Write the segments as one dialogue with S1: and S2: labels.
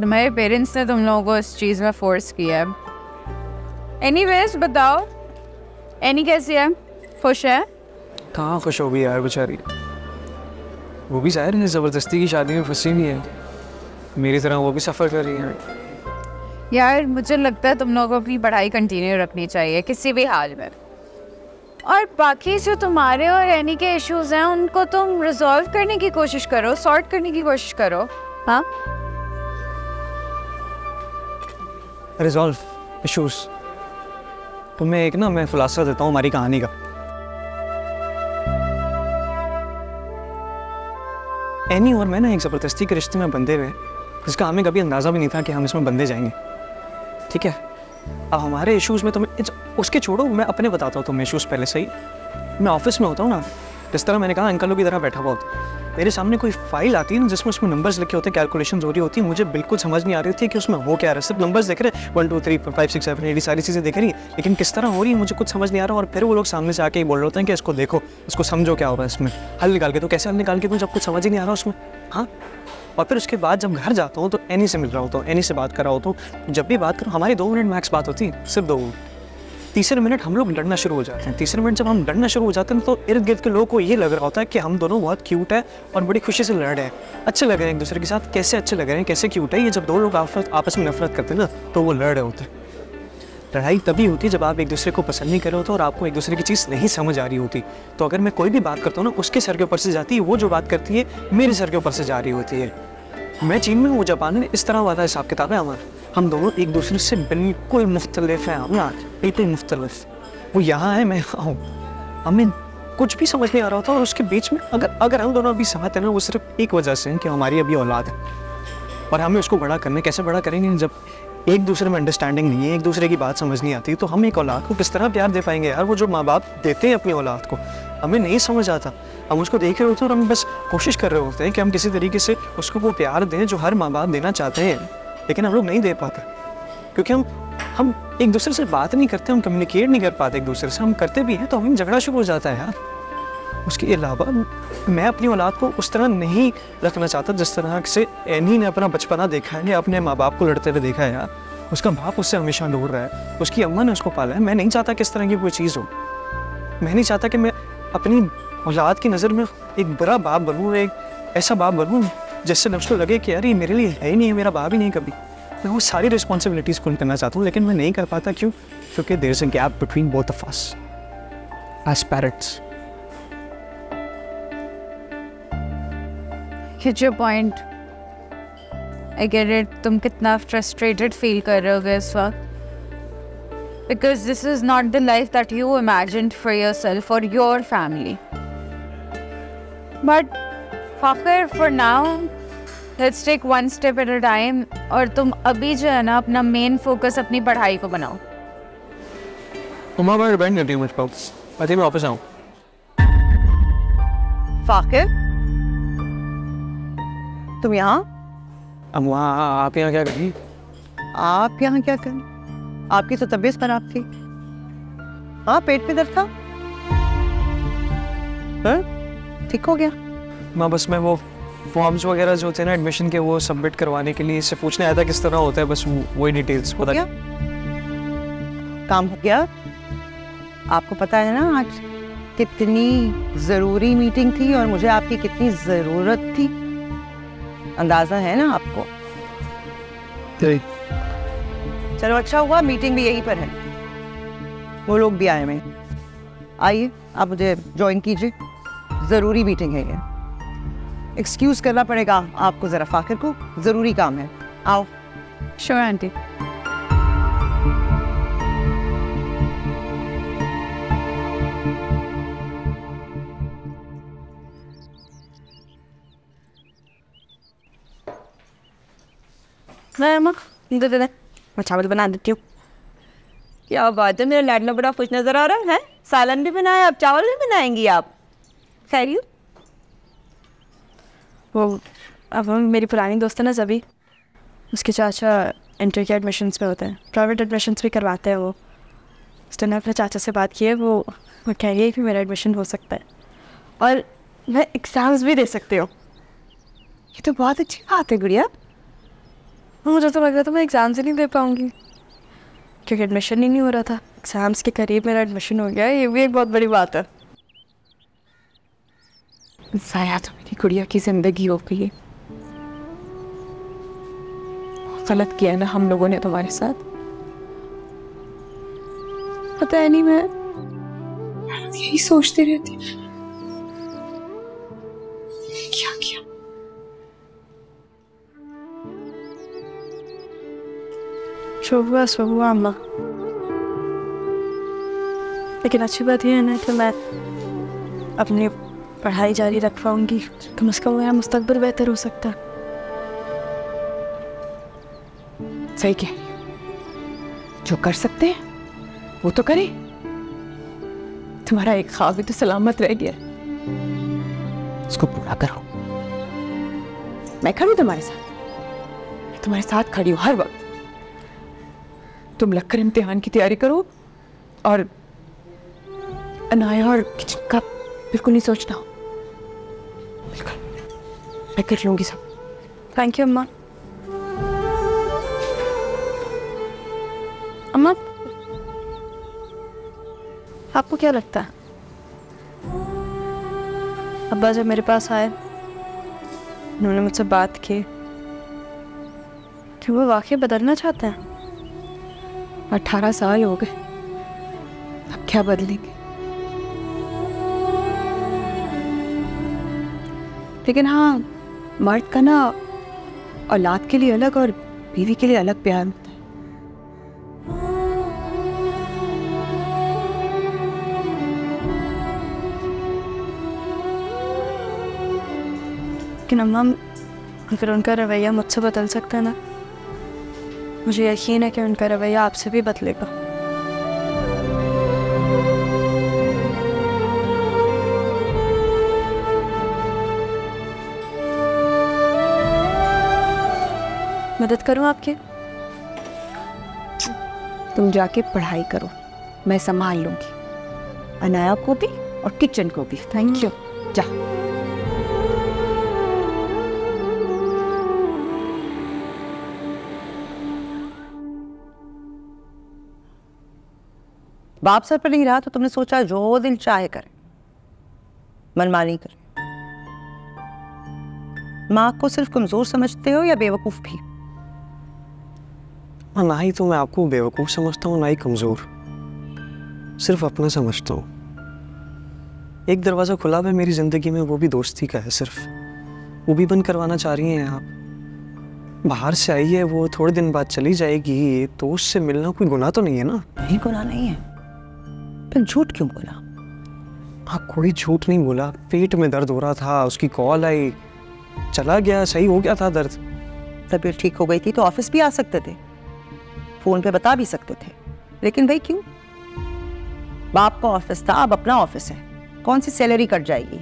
S1: तुम्हारे पेरेंट्स ने तुम लोगों को इस चीज़ में फोर्स किया है। एनीवेज बताओ, एनी कैसी है? खुश है?
S2: कहाँ खुश होगी यार बेचारी, वो भी ज़ाहिर है ज़बरदस्ती की शादी में फंसी हुई है, मेरी तरह वो भी सफ़र कर रही है।
S1: यार मुझे लगता है तुम लोगों को अपनी पढ़ाई कंटिन्यू रखनी चाहिए किसी भी हाल में, और बाकी जो तुम्हारे और एनी के इश्यूज हैं उनको तुम रिजॉल्व करने की कोशिश करो, सॉर्ट करने की कोशिश करो। हाँ,
S2: रिजॉल्व इश्यूज। तुम्हें एक ना मैं खुलासा देता हूँ हमारी कहानी का। एनी और मैं ना एक ज़बरदस्ती के रिश्ते में बंधे हुए, जिसका हमें कभी अंदाज़ा भी नहीं था कि हम इसमें बंधे जाएंगे। ठीक है, अब हमारे इश्यूज़ में तुम्हें उसके छोड़ो, मैं अपने बताता हूँ तुम्हें इश्यूज़ पहले से ही। मैं ऑफिस में होता हूँ ना, जिस तरह मैंने कहा अंकलों की तरह बैठा हुआ होता, मेरे सामने कोई फाइल आती है ना जिसमें उसमें नंबर्स लिखे होते हैं, कैलकुलेशंस हो रही होती है, मुझे बिल्कुल समझ नहीं आ रही थी कि उसमें हो क्या रहा है। सिर्फ नंबर्स देख रहे, 1 2 3 4 5 6 7 8 सारी चीज़ें देख रही, लेकिन किस तरह हो रही है मुझे कुछ समझ नहीं आ रहा। और फिर वो लोग सामने से आके ही बोल रहे होते हैं कि इसको देखो, इसको समझो क्या हो रहा है इसमें, हल निकाल के। तो कैसे हल निकाल के दूँ जब कुछ समझ ही नहीं आ रहा उसमें? हाँ, और फिर उसके बाद जब घर जाता हूँ तो एनी से मिल रहा होता हूँ, एनी से बात कर रहा होता हूँ। जब भी बात करूँ हमारी 2 मिनट मैक्स बात होती है, सिर्फ 2 मिनट। तीसरे मिनट हम लोग लड़ना शुरू हो जाते हैं। तीसरे मिनट जब हम लड़ना शुरू हो जाते हैं तो इर्द गिर्द के लोगों को ये लग रहा होता है कि हम दोनों बहुत क्यूट है और बड़ी खुशी से लड़ रहे हैं, अच्छे लग रहे हैं एक दूसरे के साथ। कैसे अच्छे लग रहे हैं, कैसे क्यूट है ये। जब 2 लोग आपस में नफरत करते हैं ना तो वो लड़ रहे होते हैं। लड़ाई तभी होती है जब आप एक दूसरे को पसंद नहीं कर रहे होते और आपको एक दूसरे की चीज़ नहीं समझ आ रही होती। तो अगर मैं कोई भी बात करता हूँ ना, उसके सर के ऊपर से जाती है, वो जो बात करती है मेरे सर के ऊपर से जा रही होती है। मैं चीन में हूँ, जापान में, इस तरह वाला हिसाब किताब है हमारा। हम दोनों एक दूसरे से बिल्कुल मुख्तलिफ हैं, हम आज बिल्कुल मुख्तलिफ। वो यहाँ है, मैं यहाँ हूँ, हमें कुछ भी समझ नहीं आ रहा था। और उसके बीच में अगर हम दोनों अभी साथ हैं ना, वो सिर्फ एक वजह से है कि हमारी अभी औलाद है और हमें उसको बड़ा करने। कैसे बड़ा करेंगे जब एक दूसरे में अंडरस्टैंडिंग नहीं है, एक दूसरे की बात समझ नहीं आती, तो हम एक औलाद को किस तरह प्यार दे पाएंगे यार? वो जो माँ बाप देते हैं अपनी औलाद को, हमें नहीं समझ आता। हम उसको देख रहे होते हैं और हम बस कोशिश कर रहे होते हैं कि हम किसी तरीके से उसको वो प्यार दें जो हर माँ बाप देना चाहते हैं, लेकिन हम लोग नहीं दे पाते क्योंकि हम एक दूसरे से बात नहीं करते, हम कम्युनिकेट नहीं कर पाते एक दूसरे से। हम करते भी हैं तो हमें झगड़ा शुरू हो जाता है यार। उसके अलावा मैं अपनी औलाद को उस तरह नहीं रखना चाहता जिस तरह से एनी ने अपना बचपना देखा है, अपने माँ बाप को लड़ते हुए देखा है यार। उसका बाप उससे हमेशा दूर रहा है, उसकी अम्मा ने उसको पाला है। मैं नहीं चाहता कि इस तरह की कोई चीज़ हो। मैं नहीं चाहता कि मैं अपनी औलाद की नज़र में एक बुरा बाप बनूँ, एक ऐसा बाप बनूँ जिससे उसको लगे कि यार ये मेरे लिए है ही नहीं है, मेरा बाप ही नहीं कभी। मैं वो सारी रिस्पॉन्सिबिलिटीज़ को करना चाहता हूँ, लेकिन मैं नहीं कर पाता। क्यों? क्योंकि there is a gap between both of us as parents.
S1: Get your point. I get it. तुम कितना frustrated feel कर रहे होगे इस वक्त, because this is not the life that you imagined for yourself or your family. But Fakhar, for now, let's take one step at a time. और तुम अभी जो है ना अपना मेन फोकस अपनी पढ़ाई को बनाओ।
S2: उमा पर डिपेंड करती है मुझ पर। पति मैं ऑफिस आऊँ।
S3: फाकिर, तुम यहाँ?
S2: अब वहाँ आप यहाँ क्या करें?
S3: आप यहाँ क्या करें? आपकी तो तबीयत खराब थी। हाँ, पेट में दर्द था। ठीक हो गया?
S2: माँ बस मैं वो फॉर्म्स वगैरह जो थे ना एडमिशन के, वो सबमिट करवाने के लिए इससे पूछने आया था किस तरह होता है, बस वही डिटेल्स पता।
S3: क्या काम हो गया? आपको पता है ना आज कितनी ज़रूरी मीटिंग थी और मुझे आपकी कितनी ज़रूरत थी, अंदाज़ा है ना आपको? चलो अच्छा हुआ मीटिंग भी यहीं पर है, वो लोग भी आए हैं। आइए आप मुझे ज्वाइन कीजिए, ज़रूरी मीटिंग है ये। एक्सक्यूज़ करना पड़ेगा आपको ज़रा, फाकिर को ज़रूरी काम है। आओ।
S1: Sure, aunty.
S3: मैं चावल बना देती हूँ। क्या बात है, मेरा लैडला बड़ा खुश नज़र आ रहा है। सालन भी बनाया, अब चावल भी बनाएंगी आप? खैरियत?
S4: वो अब मेरी पुरानी दोस्त है ना सभी, उसके चाचा इंटर के एडमिशन्स पे होते हैं, प्राइवेट एडमिशन्स भी करवाते हैं वो। उसने अपने चाचा से बात की है, वो कह रही है कि मेरा एडमिशन हो सकता है और मैं एग्ज़ाम्स भी दे सकती हूँ।
S3: ये तो बहुत अच्छी बात है गुड़िया।
S4: मुझे तो लग रहा था मैं एग्ज़ाम्स ही नहीं दे पाऊँगी, क्योंकि एडमिशन ही नहीं हो रहा था। एग्ज़ाम्स के करीब मेरा एडमिशन हो गया, ये भी एक बहुत बड़ी बात है।
S1: ज़ाया तो मेरी गुड़िया की ज़िंदगी हो गई है। गलत किया ना हम लोगों ने तुम्हारे साथ। पता नहीं, मैं यही सोचती रहती क्या किया।
S4: जो हुआ अम्मा, लेकिन अच्छी बात यह है ना कि मैं अपनी पढ़ाई जारी रख पाऊंगी। कम से कम मेरा मुस्तकबिल बेहतर हो सकता है।
S1: सही कह रही हो, जो कर सकते हैं वो तो करें। तुम्हारा एक ख्वाब भी तो सलामत रह गया, उसको पूरा करो। मैं खड़ी हूं तुम्हारे साथ, मैं तुम्हारे साथ खड़ी हूँ हर वक्त। तुम लगकर इम्तिहान की तैयारी करो और अनाया और किचन का बिल्कुल नहीं सोचना। बिल्कुल मैं कर लूंगी सब।
S4: थैंक यू अम्मा। अम्मा, आपको क्या लगता है अब्बा जब मेरे पास आए, उन्होंने मुझसे बात की कि वो वाकई बदलना चाहते हैं?
S1: 18 साल हो गए, अब क्या बदलेंगे? लेकिन हाँ, मर्द का ना औलाद के लिए अलग और बीवी के लिए अलग प्यार होता है।
S4: लेकिन अम्मा, अगर उनका रवैया मुझसे बदल सकता है ना, मुझे यकीन है कि उनका रवैया आपसे भी बदलेगा। मदद करूं आपकी?
S1: तुम जाके पढ़ाई करो, मैं संभाल लूंगी अनाया को भी और किचन को भी। Thank you. जा।
S3: बाप सर पर नहीं रहा तो तुमने सोचा जो दिल चाहे करे, मनमानी करे। माँ को सिर्फ कमजोर समझते हो या बेवकूफ भी?
S2: ना ही तो मैं आपको बेवकूफ समझता हूँ, ना ही कमजोर, सिर्फ अपना समझता हूँ। एक दरवाजा खुला है मेरी जिंदगी में, वो भी दोस्ती का है सिर्फ, वो भी बंद करवाना चाह रही हैं आप। बाहर से आई है वो, थोड़े दिन बाद चली जाएगी, तो उससे मिलना कोई गुनाह तो नहीं है ना?
S3: नहीं, गुनाह नहीं है। फिर झूठ क्यों बोला?
S2: हाँ, कोई झूठ नहीं बोला। पेट में दर्द हो रहा था, उसकी कॉल आई, चला गया, सही हो गया था दर्द।
S3: तबीयत ठीक हो गई थी तो ऑफिस भी आ सकते थे, फोन पे बता भी सकते थे। लेकिन भाई क्यों? बाप का ऑफिस था, अब अपना ऑफिस है, कौन सी सैलरी कट जाएगी?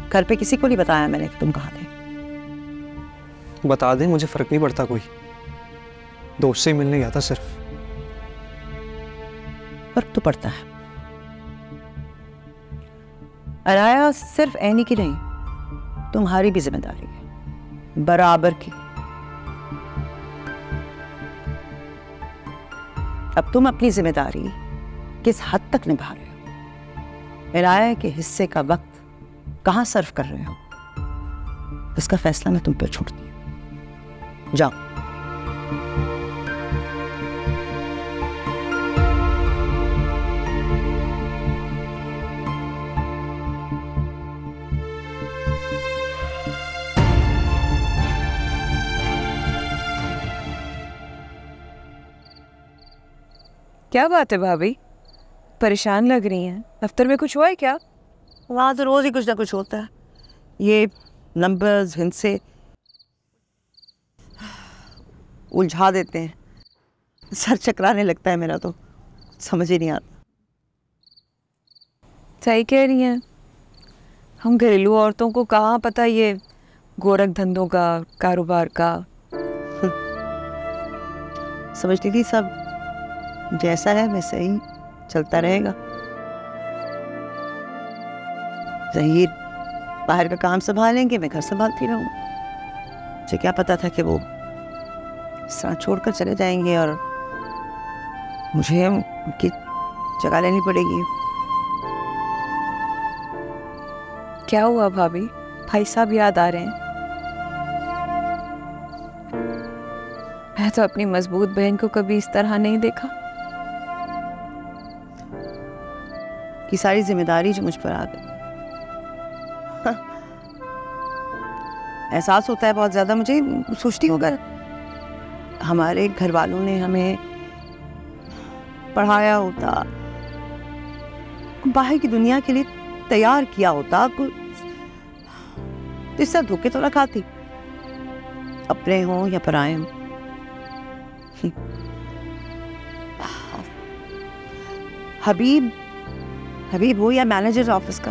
S3: घर पे किसी को नहीं बताया मैंने कि तुम कहाँ थे।
S2: बता दे, मुझे फर्क नहीं पड़ता कोई, दोस्त से मिलने गया था सिर्फ।
S3: फर्क तो पड़ता है। अनाया सिर्फ ऐनी की नहीं, तुम्हारी भी जिम्मेदारी है, बराबर की। अब तुम अपनी जिम्मेदारी किस हद तक निभा रहे हो, अनाया के हिस्से का वक्त कहां सर्व कर रहे हो, इसका फैसला मैं तुम पे छोड़ती हूं। जाओ।
S5: क्या बात है भाभी, परेशान लग रही हैं? दफ्तर में कुछ हुआ है क्या?
S3: वहाँ तो रोज ही कुछ ना कुछ होता है। ये नंबर्स हिंसे उलझा देते हैं, सर चकराने लगता है मेरा, तो समझ ही नहीं आता।
S5: सही कह रही हैं, हम घरेलू औरतों को कहाँ पता ये गोरख धंधों का, कारोबार का।
S3: समझती थी सब जैसा है वैसे ही चलता रहेगा। ज़हीर बाहर का काम संभालेंगे, मैं घर संभालती रहूँ। मुझे क्या पता था कि वो इस तरह छोड़कर चले जाएंगे और मुझे उनकी जगह लेनी पड़ेगी।
S5: क्या हुआ भाभी? भाई साहब याद आ रहे हैं? मैं तो अपनी मजबूत बहन को कभी इस तरह नहीं देखा।
S3: कि सारी जिम्मेदारी जो मुझ पर आ गई। एहसास होता है बहुत ज़्यादा मुझे। सोचती हूँ अगर हमारे घर वालों ने हमें पढ़ाया होता, बाहर की दुनिया के लिए तैयार किया होता, तो इस तरह धोखे तो ना खाती, अपने हों या पराए हों। हबीब हो या मैनेजर ऑफिस का,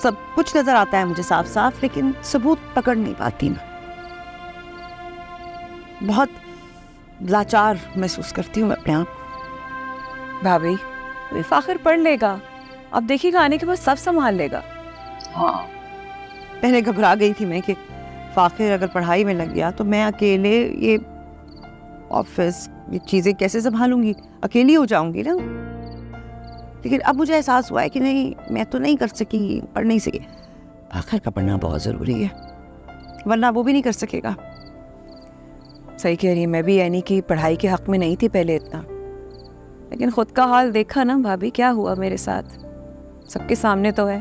S3: सब कुछ नजर आता है मुझे साफ साफ, लेकिन सबूत पकड़ नहीं पाती मैं। बहुत लाचार महसूस करती हूँ मैं अपने आप।
S5: भाभी वे फाखिर पढ़ लेगा, अब देखिएगा आने के बाद सब संभाल लेगा।
S3: हाँ, पहले घबरा गई थी मैं कि फाखिर अगर पढ़ाई में लग गया तो मैं अकेले ये ऑफिस, ये चीज़ें कैसे संभालूंगी, अकेली हो जाऊंगी ना। लेकिन अब मुझे एहसास हुआ है कि नहीं, मैं तो नहीं कर सकी, पढ़ नहीं सकी। फाखिर का पढ़ना बहुत ज़रूरी है, वरना वो भी नहीं कर सकेगा।
S5: सही कह रही है, मैं भी यानी कि पढ़ाई के हक में नहीं थी पहले इतना, लेकिन खुद का हाल देखा ना भाभी, क्या हुआ मेरे साथ, सबके सामने तो है।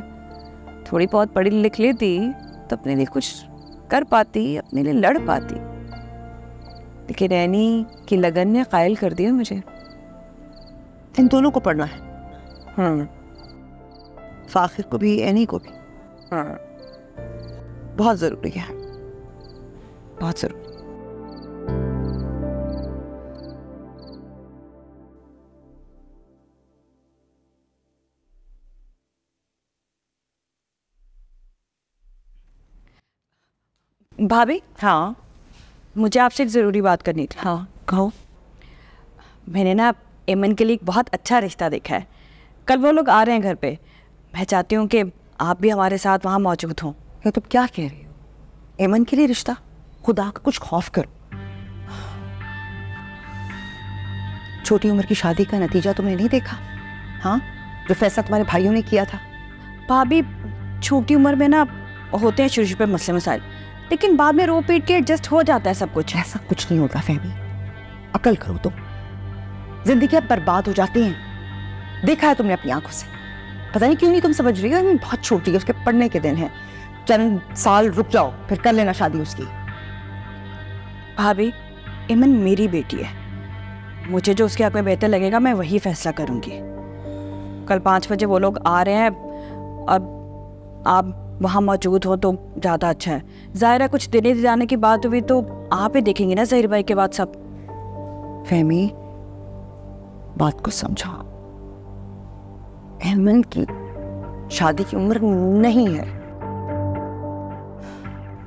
S5: थोड़ी बहुत पढ़ी लिख लेती तो अपने लिए कुछ कर पाती, अपने लिए लड़ पाती, लेकिन एनी की लगन ने कायल कर दिया मुझे।
S3: इन दोनों को पढ़ना है। फाखिर को भी, एनी को भी। बहुत ज़रूरी है, बहुत ज़रूरी।
S5: भाभी
S3: हाँ,
S5: मुझे आपसे एक ज़रूरी बात करनी थी।
S3: हाँ कहो।
S5: मैंने ना एमन के लिए एक बहुत अच्छा रिश्ता देखा है। कल वो लोग आ रहे हैं घर पे। मैं चाहती हूँ कि आप भी हमारे साथ वहाँ मौजूद हों।
S3: ये तुम क्या कह रही हो? एमन के लिए रिश्ता? खुदा का कुछ खौफ करो। छोटी उम्र की शादी का नतीजा तुमने नहीं देखा? हाँ, जो फैसला तुम्हारे भाइयों ने किया था।
S5: भाभी छोटी उम्र में ना होते हैं शुरू पे मसले मसाइल, लेकिन बाद में रो पीट के एडजस्ट हो जाता है सब कुछ।
S3: ऐसा कुछ नहीं होता फहमी, अकल करो तुम। जिंदगी अब बर्बाद हो जाती हैं, देखा है तुमने अपनी आंखों से। पता नहीं क्यों नहीं तुम समझ रही हो, बहुत छोटी है, उसके पढ़ने के दिन हैं, चंद साल रुक जाओ फिर कर लेना शादी उसकी।
S5: भाभी इमन मेरी बेटी है, मुझे जो उसके हक में बेहतर लगेगा मैं वही फैसला करूंगी। कल 5 बजे वो लोग आ रहे हैं, अब आप वहाँ मौजूद हो तो ज़्यादा अच्छा है। ज़ाहिर है कुछ देने जाने की बात हुई तो आप ही देखेंगे ना ज़हीर भाई के बाद सब।
S3: फहमी बात को समझाओ, एमन की शादी की उम्र नहीं है।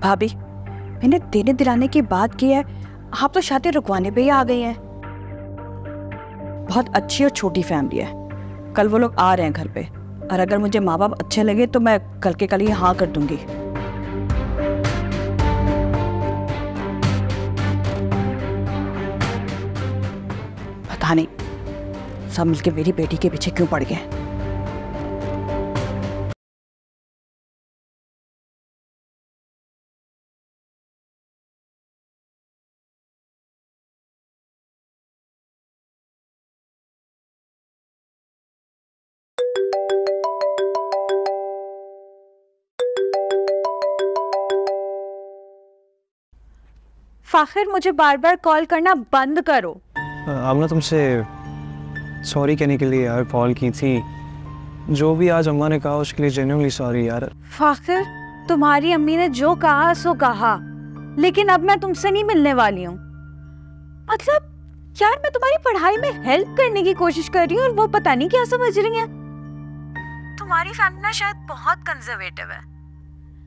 S5: भाभी मैंने देने दिलाने की बात की है, आप तो शादी रुकवाने पे ही आ गई हैं। बहुत अच्छी और छोटी फैमिली है, कल वो लोग आ रहे हैं घर पे, और अगर मुझे माँ बाप अच्छे लगे तो मैं कल के कल ही हाँ कर दूंगी। पता नहीं सब मिलके मेरी बेटी के पीछे क्यों पड़ गए।
S1: फाखिर मुझे बार बार कॉल करना बंद करो।
S2: अब ना तुमसे सॉरी कहने के लिए यार कॉल की थी। जो भी आज अम्मा ने कहा उसके लिए जेन्युइनली सॉरी यार।
S1: फाखिर तुम्हारी अम्मी ने जो कहा सो कहा, लेकिन अब मैं तुमसे नहीं मिलने वाली हूँ। मतलब यार मैं तुम्हारी पढ़ाई में हेल्प करने की कोशिश कर रही हूँ और वो पता नहीं क्या समझ रही है। तुम्हारी फैमिली ना शायद बहुत कंजर्वेटिव है।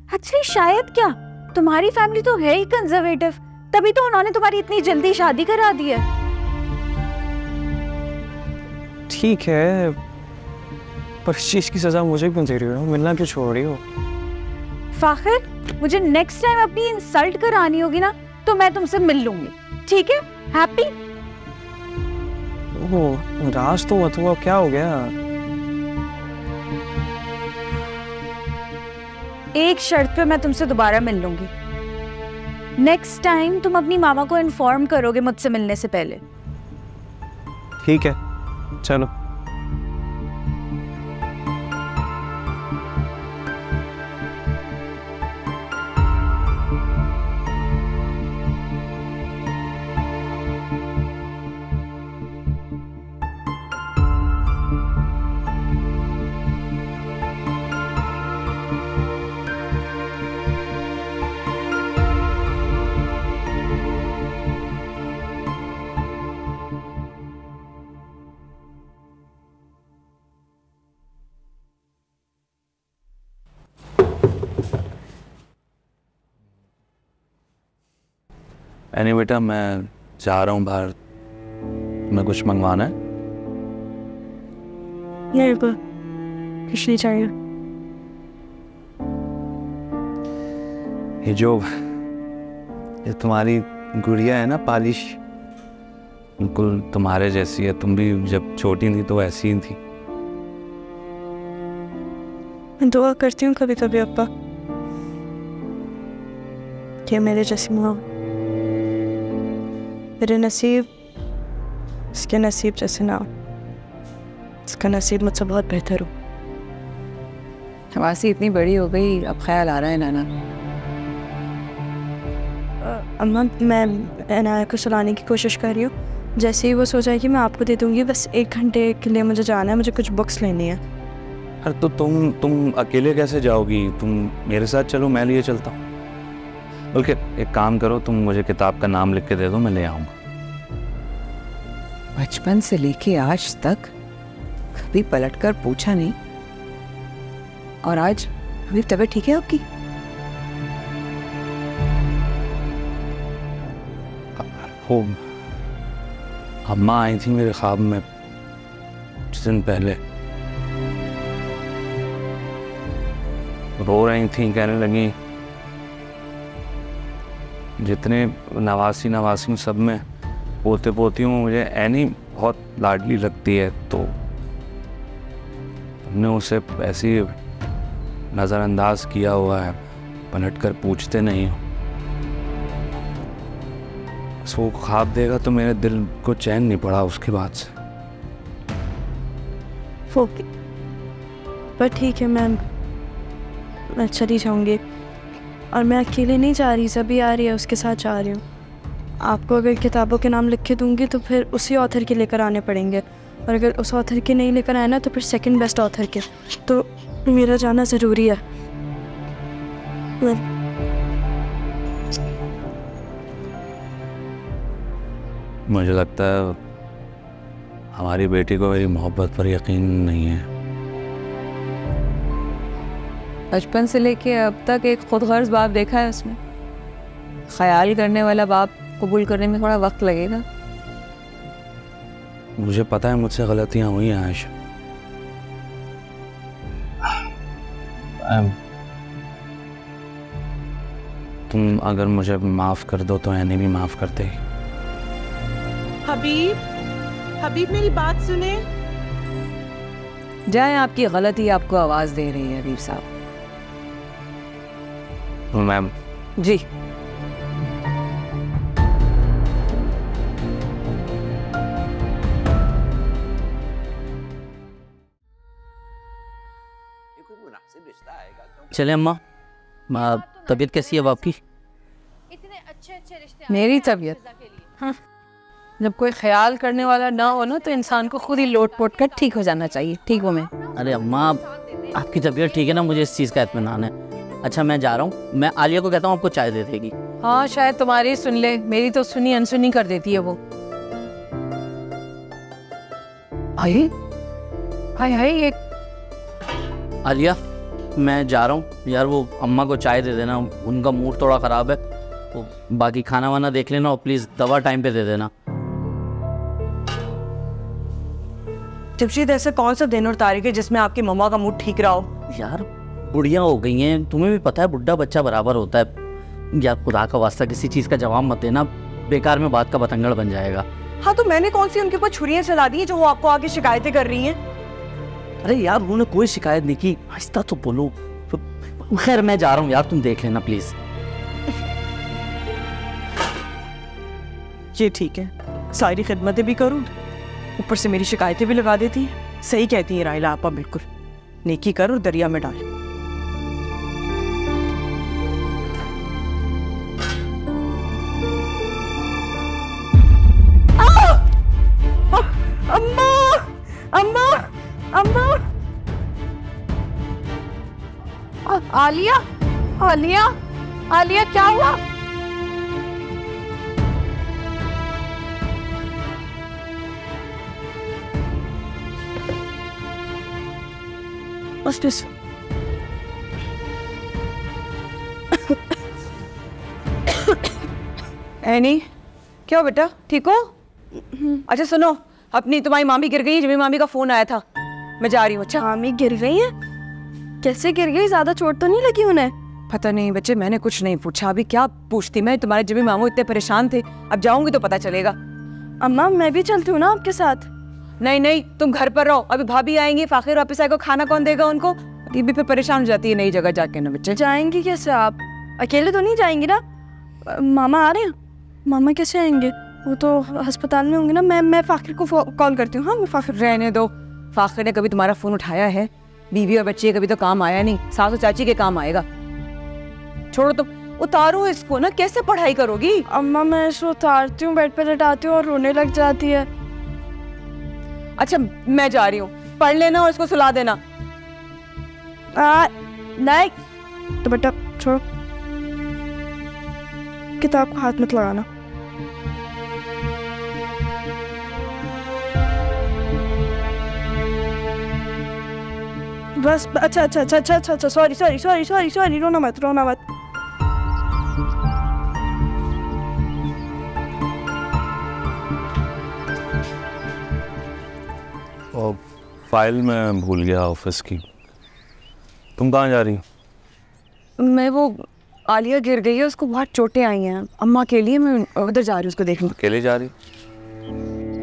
S1: अच्छा शायद क्या, तुम्हारी फैमिली तो है ही कंजर्वेटिव, तभी तो उन्होंने तुम्हारी इतनी जल्दी शादी करा दी है।
S2: ठीक है पर इस चीज़ की सज़ा मुझे क्यों दे रही हो? मिलना क्यों छोड़ रही हो?
S1: फाखिर, मुझे नेक्स्ट टाइम अपनी इंसल्ट करानी होगी ना तो मैं तुमसे मिल लूंगी, ठीक है? हैप्पी?
S2: ओह राज तो मत हुआ, क्या हो गया?
S1: एक शर्त पे मैं तुमसे दोबारा मिल लूंगी। नेक्स्ट टाइम तुम अपनी मामा को इन्फॉर्म करोगे मुझसे मिलने से पहले।
S2: ठीक है, चलो।
S6: एनी बेटा, मैं जा रहा हूँ बाहर, मैं कुछ मंगवाना है?
S4: नहीं रुको, कुछ नहीं चाहिए।
S6: ये तुम्हारी गुड़िया है ना पालिश, बिल्कुल तुम्हारे जैसी है। तुम भी जब छोटी थी तो ऐसी ही थी।
S4: मैं दुआ करती हूँ कभी कभी अब्बा कि मेरे जैसी माँ, मेरे नसीब इसके नसीब जैसे ना हो, इसका नसीब मुझसे बहुत बेहतर हो।
S5: हवासी इतनी बड़ी हो गई, अब ख्याल आ रहा है नाना।
S4: अम्मा, मैं अनाया को सुलाने की कोशिश कर रही हूँ। जैसे ही वो सो जाएगी मैं आपको दे दूँगी। बस 1 घंटे के लिए मुझे जाना है, मुझे कुछ बुक्स लेनी है।
S6: अरे तो तुम अकेले कैसे जाओगी? तुम मेरे साथ चलो, मैं लिए चलता हूँ। बल्कि एक काम करो, तुम मुझे किताब का नाम लिख के दे दो, मैं ले आऊँगा।
S5: बचपन से लेके आज तक कभी पलटकर पूछा नहीं, और आज अभी तबीयत ठीक है आपकी?
S6: वो अम्मा आई थी मेरे ख्वाब में कुछ दिन पहले, रो रही थी, कहने लगी जितने नवासी सब में पोते पोतियों में मुझे ऐनी बहुत लाडली लगती है, तो हमने उसे ऐसी नज़रअंदाज किया हुआ है, पलट कर पूछते नहीं हो। वो ख्वाब देगा तो मेरे दिल को चैन नहीं पड़ा उसके बाद से।
S4: ओके, पर ठीक है, मैं चली जाऊंगी। और मैं अकेले नहीं जा रही, सभी आ रही है, उसके साथ जा रही हूँ। आपको अगर किताबों के नाम लिख के दूंगी तो फिर उसी ऑथर के लेकर आने पड़ेंगे, और अगर उस ऑथर के नहीं लेकर आए ना तो फिर सेकंड बेस्ट ऑथर के। तो मेरा जाना ज़रूरी है।
S6: मुझे लगता है हमारी बेटी को मेरी मोहब्बत पर यकीन नहीं है।
S5: बचपन से लेके अब तक एक खुदगर्ज बाप देखा है उसमें। ख्याल करने वाला बाप कबूल करने में थोड़ा वक्त लगेगा।
S6: मुझे पता है मुझसे गलतियां हुई हैं आयशा। तुम अगर मुझे माफ़ कर दो तो ऐने भी माफ़ कर देगी।
S7: हबीब मेरी बात सुने।
S5: जाए, आपकी गलती आपको आवाज़ दे रही है हबीब साहब।
S6: मैम
S5: जी,
S8: चले अम्मा, तबीयत कैसी है अब आपकी?
S1: इतने अच्छे रिश्ते
S5: मेरी तबीयत, जब कोई ख्याल करने वाला ना हो ना तो इंसान को खुद ही लोट पोट कर ठीक हो जाना चाहिए। ठीक हो मैं?
S8: अरे अम्मा, आपकी तबीयत ठीक है ना, मुझे इस चीज़ का इत्मीनान है। अच्छा मैं जा रहा हूँ, मैं आलिया को कहता हूँ आपको चाय दे देगी।
S5: हाँ शायद तुम्हारी सुन ले, मेरी तो सुनी अनसुनी कर देती है वो। हाय हाय हाय, ये
S8: आलिया मैं जा रहा हूँ यार, वो अम्मा को चाय दे देना, उनका मूड थोड़ा ख़राब है। तो बाकी खाना वाना देख लेना और प्लीज़ दवा टाइम पे दे देना।
S3: जमशीद ऐसे कौन सा दिन और तारीख है जिसमें आपकी मम्मा का मूड ठीक रहा हो?
S8: यार बुढ़िया हो गई हैं, तुम्हें भी पता है बुढ़ा बच्चा बराबर होता है। यार खुदा का वास्ता किसी चीज़ का जवाब मत देना, बेकार में बात का बतंगड़ बन जाएगा।
S3: हाँ तो मैंने कौन सी उनके ऊपर छुरियां चला दी हैं जो वो आपको आगे शिकायतें कर रही हैं?
S8: अरे यार उन्होंने कोई शिकायत नहीं की, आहिस्ता तो बोलो। खैर मैं जा रहा हूँ यार, तुम देख लेना प्लीज।
S3: ये ठीक है, सारी खिदमतें भी करूँ, ऊपर से मेरी शिकायतें भी लगा देती है। सही कहती है राइला आपा, बिल्कुल नेकी कर और दरिया में डाल। अम्मा अम्मा अम्मा।
S1: आलिया आलिया आलिया क्या हुआ?
S3: What's this? एनी क्या बेटा, ठीक हो? अच्छा सुनो, अपनी तुम्हारी मामी गिर गई, जब मामी का फोन आया था, मैं जा रही हूँ। अच्छा
S4: मामी गिर गई है? कैसे गिर गई? ज्यादा चोट तो नहीं लगी उन्हें?
S3: पता नहीं बच्चे, मैंने कुछ नहीं पूछा। अभी क्या पूछती मैं, तुम्हारे जब मामू इतने परेशान थे, अब जाऊंगी तो पता चलेगा।
S4: अम्मा मैं भी चलती हूँ ना आपके साथ।
S3: नहीं नहीं तुम घर पर रहो, अभी भाभी आएंगी, फाखिर वापस आएगा, खाना कौन देगा उनको? ये भी फिर परेशान हो जाती है नई जगह जाके ना बच्चे।
S4: जाएंगी कैसे आप? अकेले तो नहीं जाएंगी ना? मामा आ रहे हैं? मामा कैसे आएंगे? वो तो अस्पताल में होंगे ना। मैं फाखिर को कॉल करती हूँ। हाँ मैं फाखिर।
S3: रहने दो, फाखिर ने कभी तुम्हारा फोन उठाया है? बीवी और बच्चे कभी तो काम आया नहीं, सासू चाची के काम आएगा। छोड़ो तो, उतारो इसको ना, कैसे पढ़ाई करोगी?
S4: अम्मा मैं इसको उतारती हूँ, बेड पे लेटाती हूँ और रोने लग जाती है।
S3: अच्छा मैं जा रही हूँ, पढ़ लेना और इसको सुला देना।
S4: नहीं तो बेटा छोड़ो, किताब को हाथ मत लगाना। बस अच्छा अच्छा अच्छा अच्छा अच्छा sorry sorry sorry sorry sorry, रोना मत रोना मत।
S6: और फाइल में भूल गया ऑफिस की। तुम कहाँ जा रही हो?
S3: मैं वो आलिया गिर गई है, उसको बहुत चोटें आई हैं अम्मा के लिए, मैं उधर जा रही हूँ उसको देखने।
S6: अकेले जा रही?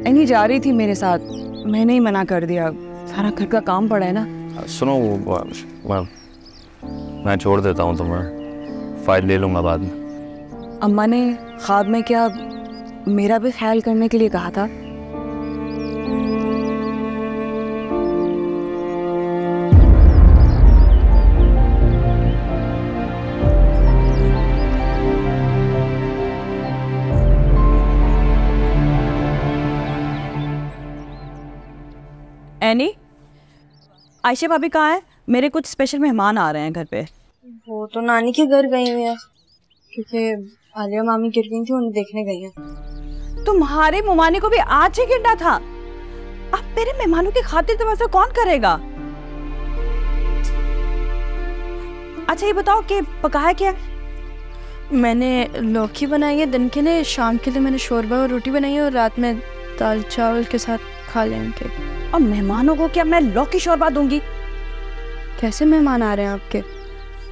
S3: नहीं जा रही थी मेरे साथ, मैंने ही मना कर दिया, सारा घर का काम पड़ा है ना।
S6: सुनो मैं छोड़ देता हूँ तुम्हें, फाइल ले लूँगा बाद में।
S3: अम्मा ने ख्वाब में क्या मेरा भी ख्याल करने के लिए कहा था? एनी, आयशा भाभी कहाँ है? मेरे कुछ स्पेशल मेहमान आ रहे हैं घर पे।
S4: वो तो नानी के घर गई हुई है, क्योंकि आलिया मामी गिर गई थी, उन्हें देखने गई है।
S3: तुम्हारे मुमानी को भी आज ही गिरना था? अब मेरे मेहमानों की खातिर तुम ऐसा कौन करेगा? अच्छा ये बताओ कि पकाया क्या?
S4: मैंने लौकी बनाई है दिन के लिए, शाम के लिए मैंने शोरबा और रोटी बनाई है, और रात में दाल चावल के साथ खा लेंगे।
S3: और मेहमानों को क्या मैं लौकी शोरबा दूंगी?
S4: कैसे मेहमान आ रहे हैं आपके?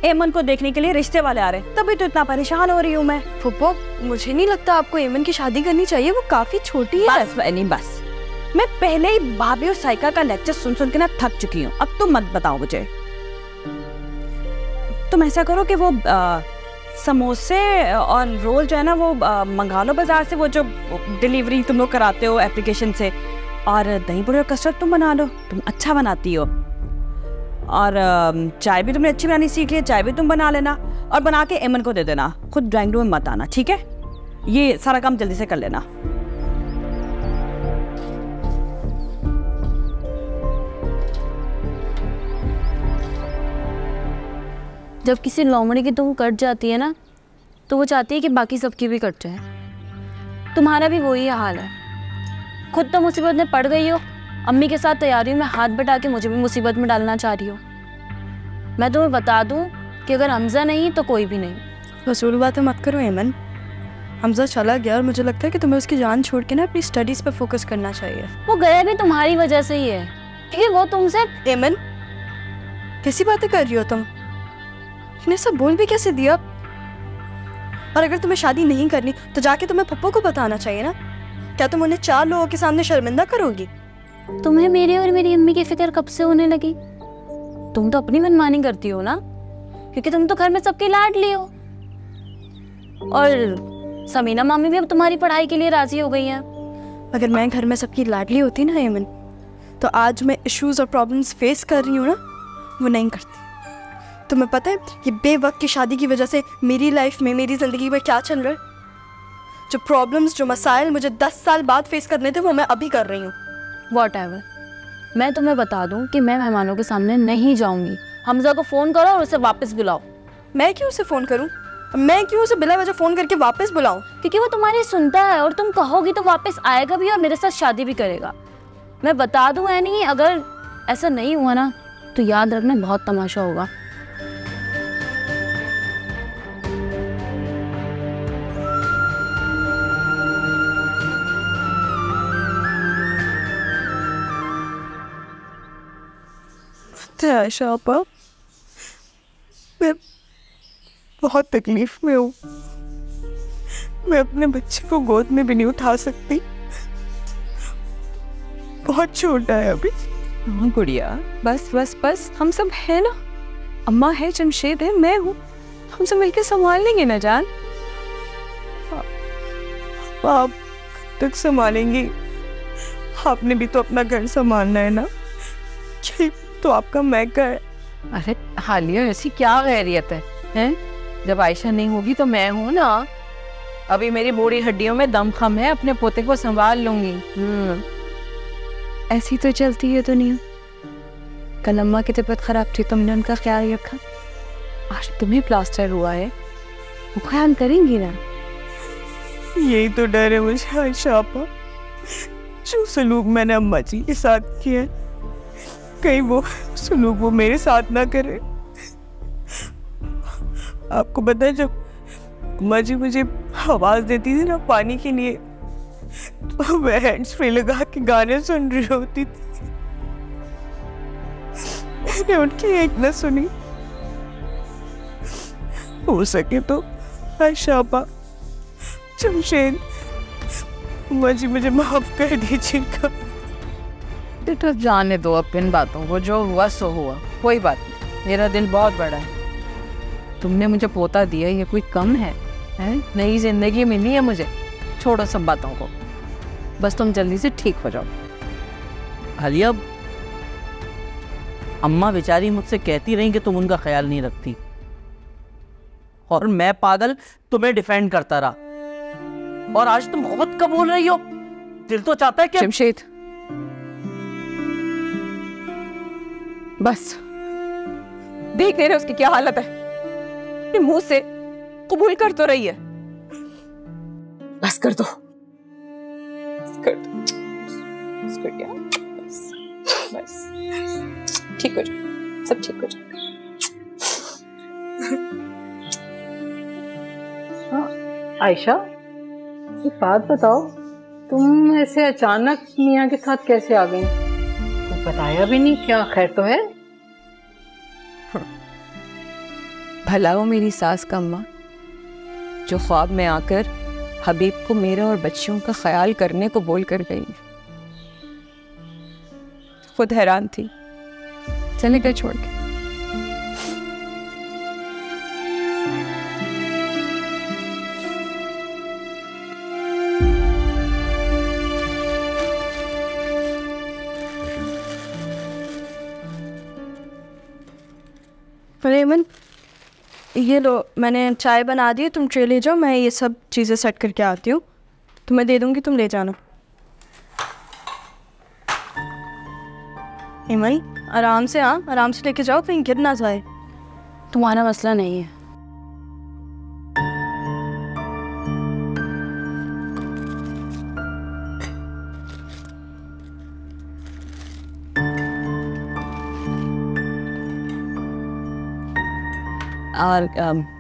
S3: एमन को देखने के लिए रिश्ते वाले आ रहे हैं, तभी तो इतना परेशान हो रही हूँ मैं।
S4: फुप्पो मुझे नहीं लगता आपको एमन की शादी करनी चाहिए, वो काफी छोटी है।
S3: बस नहीं बस, मैं पहले ही भाभी और साइका का लेक्चर सुन सुन के ना थक चुकी हूँ, अब तुम मत बताओ मुझे। तुम ऐसा करो कि वो समोसे और रोल जो है ना वो मंगा लो बाजार से, वो जो डिलीवरी तुम लोग कराते हो एप्लीकेशन से, और दही बड़े और कस्टर्ड तुम बना लो, तुम अच्छा बनाती हो। और चाय भी तुमने अच्छी बनानी सीख ली, चाय भी तुम बना लेना, और बना के एमन को दे देना, खुद ड्राइंग रूम में मत आना, ठीक है? ये सारा काम जल्दी से कर लेना।
S9: जब किसी लोमड़ी की तुम कट जाती है ना, तो वो चाहती है कि बाकी सबकी भी कट जाए। तुम्हारा भी वही हाल है, खुद तो मुसीबत में पड़ गई हो, अम्मी के साथ तैयारियों में हाथ बटा के मुझे भी मुसीबत में डालना चाह रही हो। मैं तुम्हें बता दूं कि अगर हमजा नहीं तो कोई भी नहीं।
S4: फजूल बातें मत करो एमन, हमजा चला गया और मुझे लगता है कि तुम्हें उसकी जान छोड़ के ना अपनी स्टडीज़ पे फोकस करना चाहिए।
S9: वो गया भी तुम्हारी वजह से ही है, क्योंकि वो तुमसे।
S4: एमन, कैसी बातें कर रही हो तुम? तुमने सब बोल भी कैसे दिया? और अगर तुम्हें शादी नहीं करनी तो जाके तुम्हें पप्पू को बताना चाहिए ना। क्या तुम उन्हें 4 लोगों के सामने शर्मिंदा करोगी?
S9: तुम्हें मेरी और मेरी अम्मी की फिक्र कब से होने लगी? तुम तो अपनी मनमानी करती हो ना, क्योंकि तुम तो घर में सबकी लाडली हो। और समीना मामी भी अब तुम्हारी पढ़ाई के लिए राजी हो गई हैं।
S4: अगर मैं घर में सबकी लाडली होती ना एमन, तो आज मैं इश्यूज और प्रॉब्लम्स फेस कर रही हूँ ना, वो नहीं करती। तुम्हें पता है ये बेवक्त की शादी की वजह से मेरी लाइफ में, मेरी ज़िंदगी में क्या चल रहा है? जो प्रॉब्लम्स, जो मसाइल मुझे 10 साल बाद फेस करने थे, वो मैं अभी कर रही हूँ।
S9: Whatever, मैं तुम्हें बता दूं कि मैं मेहमानों के सामने नहीं जाऊंगी। हमजा को फ़ोन करो और उसे वापस बुलाओ।
S4: मैं क्यों उसे फ़ोन करूँ? मैं क्यों उसे बिला वजह फ़ोन करके वापस बुलाऊँ?
S9: क्योंकि वो तुम्हारी सुनता है और तुम कहोगी तो वापस आएगा भी और मेरे साथ शादी भी करेगा। मैं बता दूं नहीं, अगर ऐसा नहीं हुआ ना तो याद रखना बहुत तमाशा होगा।
S3: आयशा आपा, मैं बहुत तकलीफ में हूँ। मैं अपने बच्चे को गोद में भी नहीं उठा सकती, बहुत छोटा है अभी।
S5: हाँ गुड़िया, बस बस बस, हम सब है ना। अम्मा है, जमशेद है, मैं हूँ, हम सब मिलकर संभाल लेंगे ना जान।
S3: आप कब तक संभालेंगी? आपने भी तो अपना घर संभालना है ना। तो आपका मैका है।
S1: अरे हालिया, ऐसी क्या गैरियत है, हैं? जब आयशा नहीं होगी तो मैं हूँ ना। अभी मेरी बूढ़ी हड्डियों में दम खम है, अपने पोते को संभाल लूंगी।
S5: ऐसी तो चलती है दुनिया। कल अम्मा की तबीयत खराब थी, तुमने उनका ख्याल रखा। आज तुम्हें प्लास्टर हुआ है, वो ख्याल करेंगी ना।
S3: यही तो डर है मुझे आयशा आपा, जो सलूक मैंने अम्मा जी के साथ किया, कहीं वो सलूक वो मेरे साथ ना करे। आपको पता है, जब अम्मा जी मुझे आवाज देती थी ना पानी के लिए, तो मैं हैंड्स फ्री लगा के गाने सुन रही होती थी। मैंने उनकी एक न सुनी। हो सके तो आयशा आपा, जमशेद, अम्मा जी मुझे माफ कर दीजिएगा।
S1: तो जाने दो अब इन बातों को, जो हुआ सो हुआ, कोई बात नहीं। मेरा दिल बहुत बड़ा है, तुमने मुझे पोता दिया, ये कोई कम है? नई जिंदगी मिली है मुझे। छोड़ो सब बातों को, बस तुम जल्दी से ठीक हो जाओ।
S8: हालिया, अम्मा बेचारी मुझसे कहती रही कि तुम उनका ख्याल नहीं रखती, और मैं पागल तुम्हें डिफेंड करता रहा, और आज तुम खुद कब बोल रही हो? दिल तो चाहता है कि
S1: जमशेद, बस देख नहीं रहे उसकी क्या हालत है? ये मुंह से कबूल कर तो रही है। बस कर दो, बस कर दो, बस कर दिया, बस बस ठीक हो जाए, सब ठीक हो जाएगा। आयशा, एक बात बताओ, तुम ऐसे अचानक मियाँ के साथ कैसे आ गई? कुछ बताया भी नहीं, क्या खैर तो है?
S5: भला हो मेरी सास का अम्मा, जो ख्वाब में आकर हबीब को मेरे और बच्चों का ख्याल करने को बोल कर गई। खुद हैरान थी, चले गए छोड़ के।
S4: रेमन, ये लो, मैंने चाय बना दी है, तुम ट्रे ले जाओ, मैं ये सब चीज़ें सेट करके आती हूँ, तुम्हें दे दूँगी, तुम ले जाना। ईमान, आराम से, हाँ आराम से लेके जाओ, कहीं गिर ना जाए।
S9: तुम्हारा मसला नहीं है।
S3: और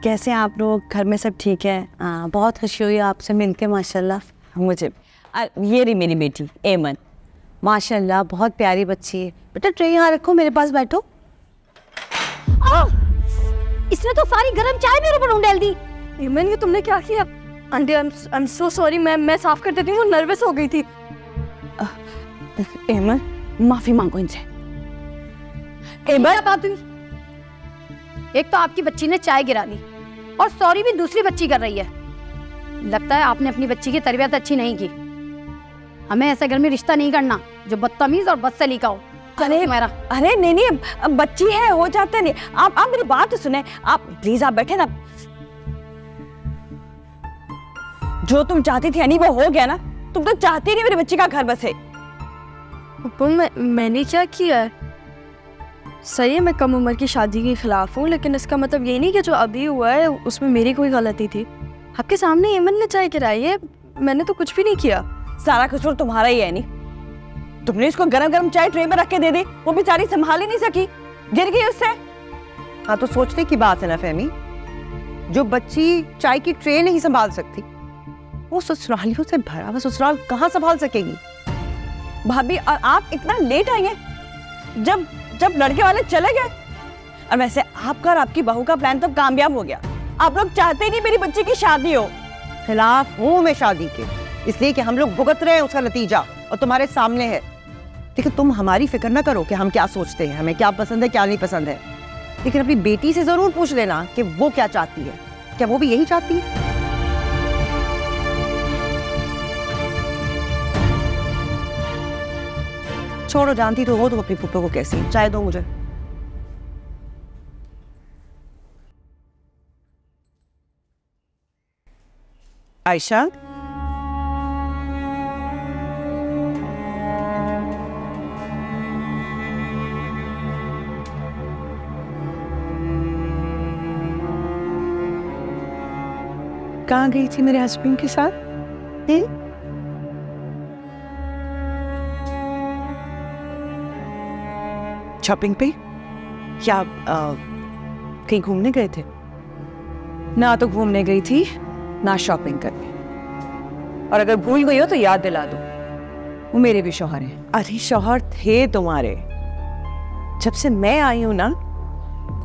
S3: कैसे हैं आप लोग? घर में सब ठीक है?
S10: बहुत खुशी हुई आपसे मिलके माशाल्लाह।
S3: मुझे ये रही मेरी बेटी एमन।
S10: माशाल्लाह बहुत प्यारी बच्ची है। बेटा ट्रे यहाँ रखो, मेरे पास बैठो।
S9: इसने तो सारी गरम चाय मेरे ऊपर डाल दी।
S4: एमन ये तुमने क्या किया? Aunty I am so sorry, मैं साफ कर देती हूँ, नर्वस हो गई थी।
S3: एमन माफी मांगो इनसे।
S9: एमन एक तो आपकी बच्ची ने चाय गिरा दी और सॉरी भी दूसरी बच्ची कर रही है। लगता है आपने अपनी बच्ची की तरबियत अच्छी नहीं की। हमें ऐसे घर में रिश्ता नहीं करना जो बदतमीज और बदसलीका हो।
S3: अरे नहीं अब बच्ची है, हो जाता नहीं। आप मेरी बात तो सुने। आप प्लीज आप बैठे ना। जो तुम चाहती थी यानी वो हो गया ना। तुम तो चाहती नहीं मेरी बच्ची का घर बसे।
S4: मैंने क्या किया है? सही है मैं कम उम्र की शादी के खिलाफ हूँ, लेकिन इसका मतलब ये नहीं कि जो अभी हुआ है उसमें मेरी कोई गलती थी। आपके सामने एमन ने चाय गिराई है, मैंने तो कुछ भी नहीं किया।
S3: सारा कसूर तुम्हारा ही है। नहीं तुमने इसको गरम गरम चाय ट्रे में रख के दे दी, वो बेचारी संभाल ही नहीं सकी, गिर गई उससे।
S10: हाँ तो सोचने की बात है ना फहमी, जो बच्ची चाय की ट्रे नहीं संभाल सकती वो ससुरालियों से भरा हुआ ससुराल कहाँ संभाल सकेगी?
S3: भाभी और आप इतना लेट आई हैं जब लड़के वाले चले गए। और वैसे आपका और आपकी बहू का प्लान तो कामयाब हो गया। आप लोग चाहते नहीं मेरी बच्ची की शादी हो।
S10: खिलाफ हूँ मैं शादी के, इसलिए कि हम लोग भुगत रहे हैं उसका नतीजा और तुम्हारे सामने है। लेकिन तुम हमारी फिक्र ना करो कि हम क्या सोचते हैं, हमें क्या पसंद है क्या नहीं पसंद है। लेकिन अपनी बेटी से जरूर पूछ लेना कि वो क्या चाहती है, क्या वो भी यही चाहती है? छोड़ो, जानती तो हो तुम अपनी पुप्पो को कैसी। चाय दो मुझे।
S3: आयशा
S10: कहाँ गई थी मेरे हस्बैंड के साथ?
S3: शॉपिंग पे या कहीं घूमने गए थे?
S5: ना तो घूमने गई थी ना शॉपिंग करने। और अगर भूल गई हो तो याद दिला दो, वो मेरे भी शौहर हैं।
S3: अरे शौहर थे तुम्हारे, जब से मैं आई हूं ना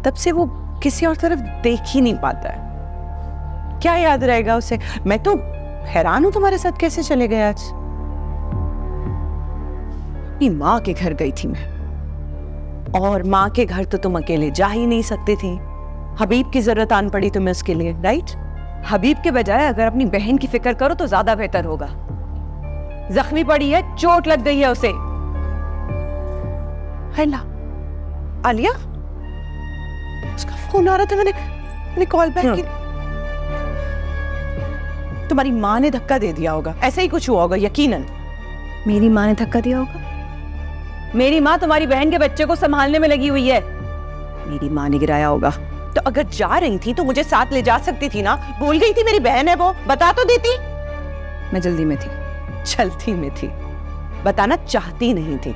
S3: तब से वो किसी और तरफ देख ही नहीं पाता है। क्या याद रहेगा उसे? मैं तो हैरान हूं तुम्हारे साथ कैसे चले गए आज। अपनी माँ के घर गई थी मैं, और माँ के घर तो तुम अकेले जा ही नहीं सकती थी। हबीब की जरूरत आन पड़ी तुम्हें उसके लिए, राइट?
S5: हबीब के बजाय अगर अपनी बहन की फिक्र करो तो ज्यादा बेहतर होगा। जख्मी पड़ी है, चोट लग गई है उसे।
S3: हैला आलिया, उसका फोन आ रहा था, मैंने कॉल बैक की। तुम्हारी माँ ने धक्का दे दिया होगा, ऐसा ही कुछ हुआ होगा यकीनन।
S5: मेरी माँ ने धक्का दिया होगा? मेरी माँ तुम्हारी बहन के बच्चे को संभालने में लगी हुई है।
S3: मेरी माँ ने गिराया होगा। तो अगर जा रही थी तो मुझे साथ ले जा सकती थी ना। भूल गई थी मेरी बहन है वो, बता तो देती।
S5: मैं जल्दी में थी।
S3: जल्दी में थी, बताना चाहती नहीं थी।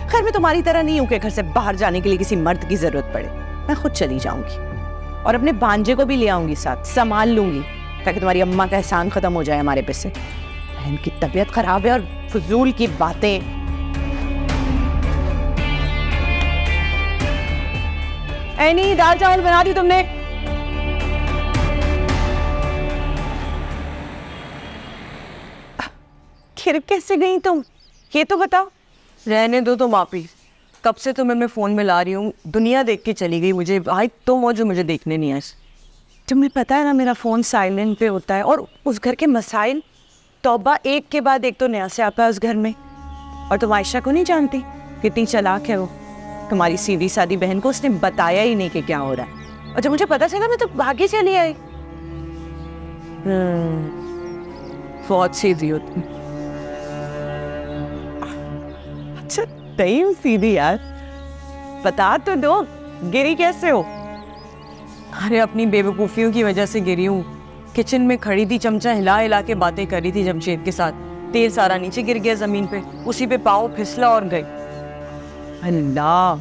S3: खैर मैं तुम्हारी तरह नहीं हूं कि घर से बाहर जाने के लिए किसी मर्द की जरूरत पड़े। मैं खुद चली जाऊंगी और अपने भांजे को भी ले आऊंगी साथ, संभाल लूंगी, ताकि तुम्हारी अम्मा का एहसान खत्म हो जाए हमारे पे से। बहन की तबीयत खराब है और फजूल की बातें।
S5: नहीं, दाल चावल बना दी तुमने?
S3: खिर कैसे गई तुम, ये तो बताओ।
S5: रहने दो तुम आपी, कब से तुम्हें मैं फोन में ला रही हूँ, दुनिया देख के चली गई। मुझे आई तुम हो जो मुझे देखने नहीं आए।
S3: तुम्हें पता है ना मेरा फोन साइलेंट पे होता है, और उस घर के मसाइल तौबा एक के बाद एक तो नया से आता है उस घर में। और तुम आयशा को नहीं जानती, कितनी चालाक है वो। तुम्हारी सीधी सादी बहन को उसने बताया ही नहीं कि क्या हो रहा है, और जब मुझे पता चला मैं तो भागी चली आई।
S5: बहुत सीधी हो तुम।
S3: अच्छा टाइम सीधी यार, बता तो दो गिरी कैसे हो?
S5: अरे अपनी बेवकूफ़ियों की वजह से गिरी हूँ। किचन में खड़ी थी, चमचा हिला हिला के बातें कर रही थी जमशेद के साथ, तेल सारा नीचे गिर गया ज़मीन पे, उसी पे पाँव फिसला और गई।
S3: अल्लाह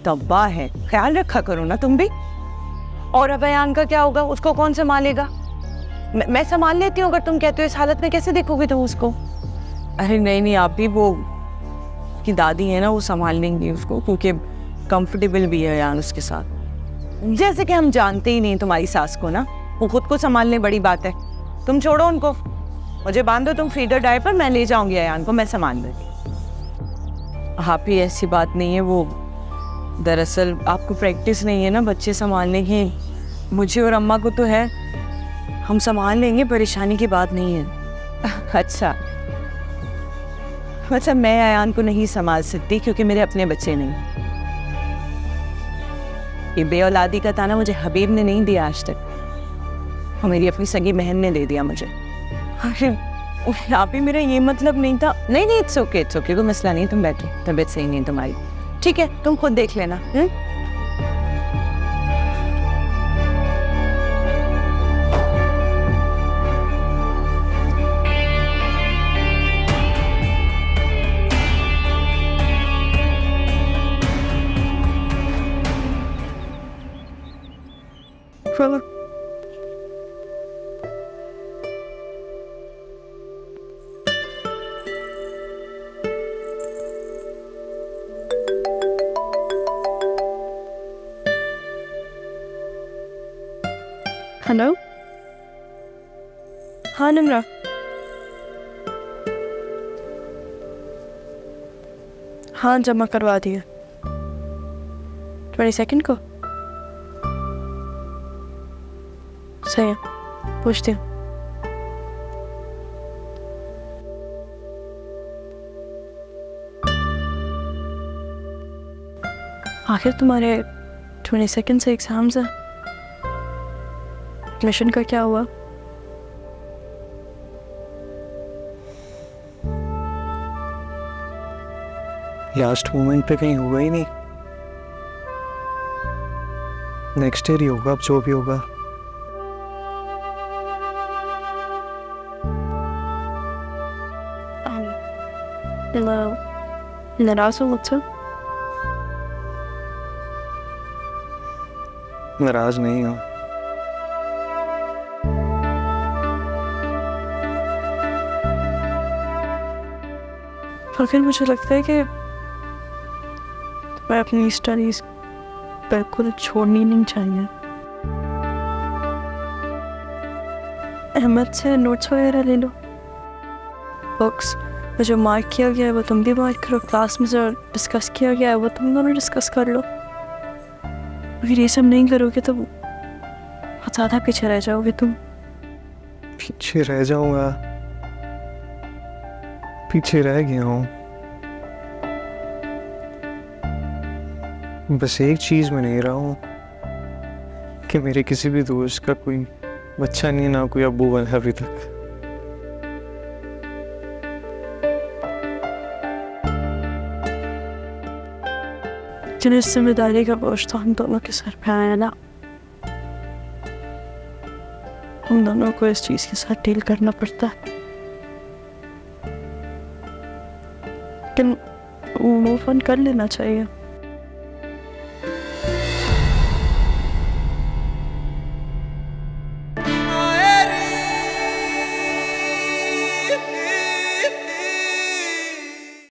S3: तब्बा है, ख्याल रखा करो ना तुम भी। और अब अयान का क्या होगा? उसको कौन संभालेगा? मैं संभाल लेती हूँ अगर तुम कहते हो। इस हालत में कैसे देखोगे तुम उसको?
S5: अरे नहीं, आप भी वो की दादी है ना, वो संभाल लेंगी उसको, क्योंकि कंफर्टेबल भी है अयान उसके साथ।
S3: जैसे कि हम जानते ही नहीं तुम्हारी सास को ना, वो खुद को संभालने बड़ी बात है। तुम छोड़ो उनको, मुझे बांधो तुम फीडर डायपर, मैं ले जाऊंगी अयान को, मैं संभाल लूंगी।
S5: आप ही ऐसी बात नहीं है, वो दरअसल आपको प्रैक्टिस नहीं है ना बच्चे संभालने की। मुझे और अम्मा को तो है, हम संभाल लेंगे, परेशानी की बात नहीं है।
S3: अच्छा, मतलब मैं अयान को नहीं संभाल सकती क्योंकि मेरे अपने बच्चे नहीं। ये बेऔलादी का ताना मुझे हबीब ने नहीं दिया आज तक, और मेरी अपनी सगी बहन ने दे दिया मुझे।
S5: अरे आप ही, मेरा ये मतलब नहीं था।
S3: नहीं, इट्स ओके, कोई मसला नहीं, तुम बैठो, तबीयत सही नहीं तुम्हारी, ठीक है, तुम खुद देख लेना।
S4: हेलो, हाँ नमरा, हाँ जमा करवा दिया 22 को। सही है, पूछती हूँ। आखिर तुम्हारे 22 से एग्जाम्स हैं, एडमिशन का क्या हुआ?
S2: लास्ट मोमेंट पे कहीं हुआ ही नहीं। नेक्स्ट ईयर ही होगा, अब जो भी होगा।
S4: नाराज हो मुझसे?
S2: नाराज नहीं हूँ।
S4: और फिर मुझे लगता है कि मैं अपनी स्टडीज बिल्कुल छोड़नी नहीं चाहिए। अहमद से नोट्स वगैरह ले लो, बुक्स में जो मार्क किया गया है वो तुम भी मार्क करो, क्लास में जो डिस्कस किया गया है वो तुम दोनों डिस्कस कर लो। अगर ये सब नहीं करोगे तो बहुत ज़्यादा पीछे रह जाओगे तुम।
S2: पीछे रह जाऊंगा? पीछे रह गया हूँ। बस एक चीज में नहीं रहा हूँ कि मेरे किसी भी दोस्त का कोई बच्चा नहीं, ना कोई अब्बू बना अभी तक।
S4: जिस जिम्मेदारी का बोझ तो हम दोनों के सर पे आया ना, हम दोनों को इस चीज के साथ डील करना पड़ता है। लेकिन मूव ऑन कर लेना चाहिए।